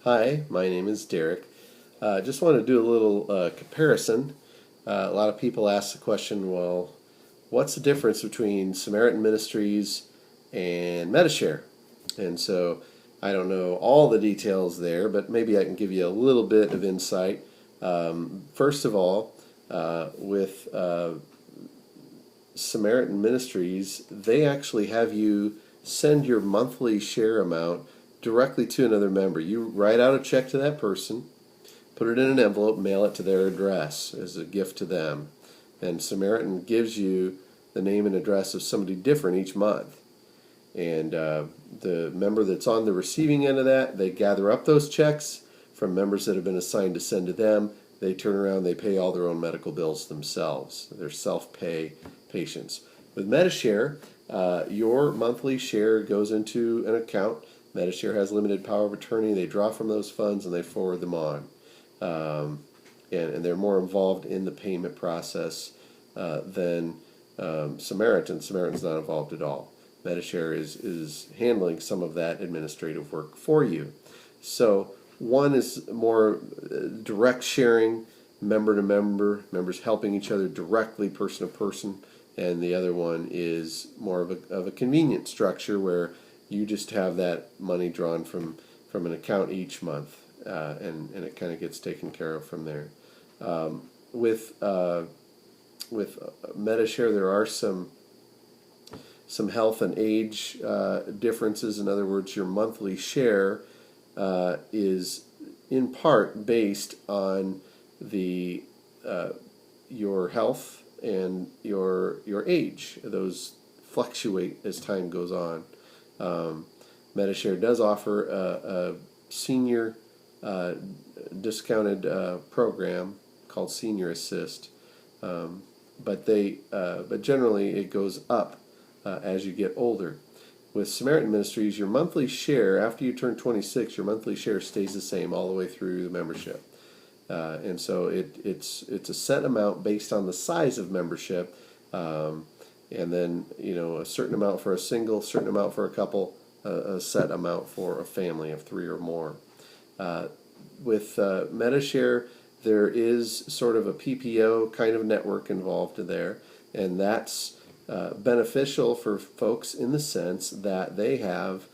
Hi, my name is Derek. Just want to do a little comparison. A lot of people ask the question, well, what's the difference between Samaritan Ministries and Medi-Share? And so I don't know all the details there, but maybe I can give you a little bit of insight. First of all, with Samaritan Ministries, they actually have you send your monthly share amount directly to another member. You write out a check to that person, put it in an envelope, mail it to their address as a gift to them. And Samaritan gives you the name and address of somebody different each month. And the member that's on the receiving end of that, they gather up those checks from members that have been assigned to send to them. They turn around, they pay all their own medical bills themselves. They're self-pay patients. With Medi-Share, your monthly share goes into an account. Medi-Share has limited power of attorney. They draw from those funds and they forward them on. And they're more involved in the payment process than Samaritan. Samaritan's not involved at all. Medi-Share is handling some of that administrative work for you. So one is more direct sharing, member to member, members helping each other directly, person to person, and the other one is more of a convenient structure where you just have that money drawn from an account each month, and it kind of gets taken care of from there. With Medi-Share, there are some health and age differences. In other words, your monthly share is in part based on the your health and your age. Those fluctuate as time goes on. Medi-Share does offer a senior discounted program called Senior Assist, but generally it goes up as you get older. With Samaritan Ministries, your monthly share, after you turn 26, your monthly share stays the same all the way through the membership. And so it's a set amount based on the size of membership, and then a certain amount for a single, certain amount for a couple, a set amount for a family of 3 or more. With Medi-Share, there is sort of a PPO kind of network involved there, and that's beneficial for folks in the sense that they have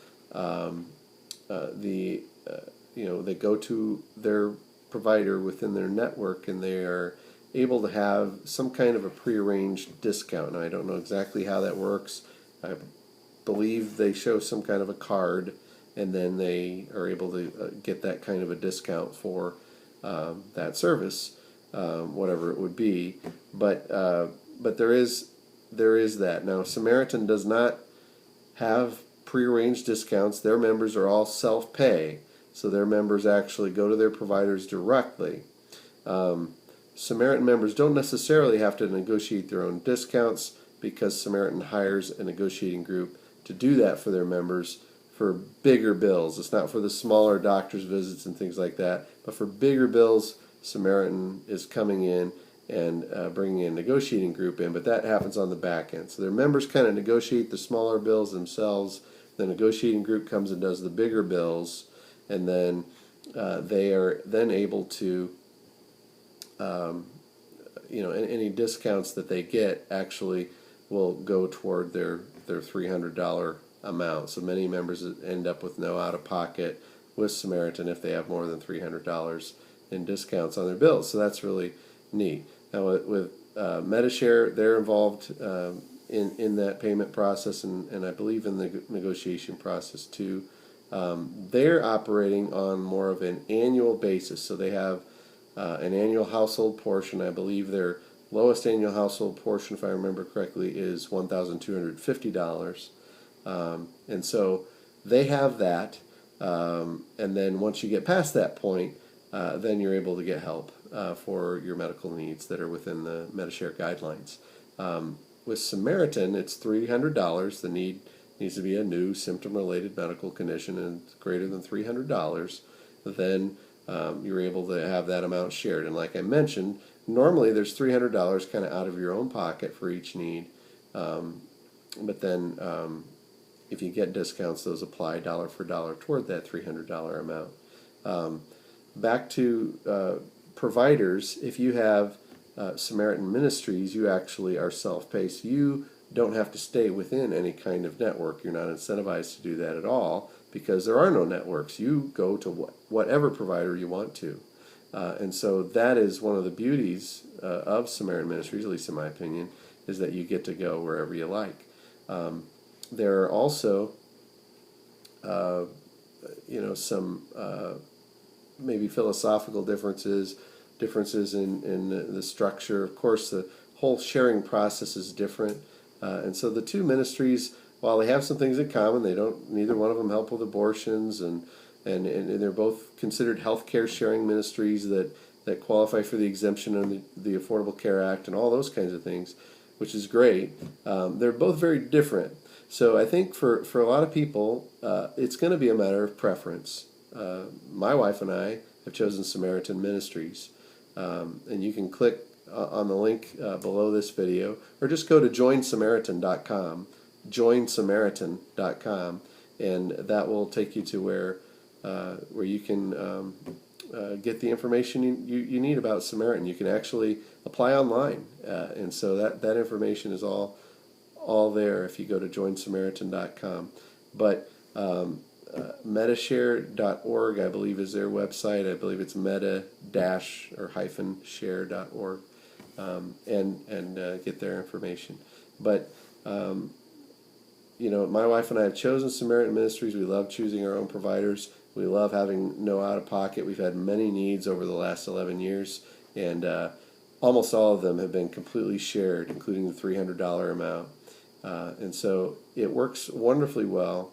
they go to their provider within their network and they are able to have some kind of a prearranged discount. Now, I don't know exactly how that works. I believe they show some kind of a card and then they are able to get that kind of a discount for that service, whatever it would be. But there is that. Now, Samaritan does not have prearranged discounts. Their members are all self-pay, so their members actually go to their providers directly. Samaritan members don't necessarily have to negotiate their own discounts because Samaritan hires a negotiating group to do that for their members for bigger bills. It's not for the smaller doctor's visits and things like that, but for bigger bills, Samaritan is coming in and bringing a negotiating group in, but that happens on the back end. So their members kind of negotiate the smaller bills themselves. The negotiating group comes and does the bigger bills, and then they are then able to, any discounts that they get actually will go toward their $300 amount. So many members end up with no out-of-pocket with Samaritan if they have more than $300 in discounts on their bills. So that's really neat. Now with Medi-Share, they're involved in that payment process and I believe in the negotiation process too. They're operating on more of an annual basis, so they have an annual household portion. I believe their lowest annual household portion, if I remember correctly, is $1,250. And so they have that, and then once you get past that point, then you're able to get help for your medical needs that are within the Medi-Share guidelines. With Samaritan, it's $300. The need needs to be a new symptom-related medical condition and it's greater than $300. Then you're able to have that amount shared. And like I mentioned, normally there's $300 kind of out of your own pocket for each need. But then if you get discounts, those apply dollar for dollar toward that $300 amount. Back to providers, if you have Samaritan Ministries, you actually are self-paced. You don't have to stay within any kind of network. You're not incentivized to do that at all because there are no networks. You go to whatever provider you want to. And so that is one of the beauties of Samaritan Ministries, at least in my opinion, is that you get to go wherever you like. There are also, some maybe philosophical differences in the structure. Of course, the whole sharing process is different. And so the two ministries, while they have some things in common, neither one of them help with abortions, and they're both considered healthcare sharing ministries that qualify for the exemption under the Affordable Care Act and all those kinds of things, which is great. They're both very different. So I think for a lot of people, it's going to be a matter of preference. My wife and I have chosen Samaritan Ministries. And you can click on the link below this video, or just go to joinsamaritan.com, joinsamaritan.com, and that will take you to where you can get the information you need about Samaritan. You can actually apply online, and so that information is all there if you go to joinsamaritan.com. But Medi-Share.org, I believe, is their website. I believe it's meta-share.org, and get their information. But my wife and I have chosen Samaritan Ministries. We love choosing our own providers. We love having no out-of-pocket. We've had many needs over the last 11 years, and almost all of them have been completely shared, including the $300 amount. And so it works wonderfully well.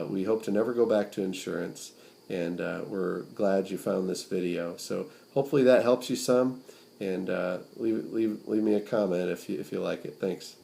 We hope to never go back to insurance, and we're glad you found this video. So hopefully that helps you some, and leave me a comment if you like it. Thanks.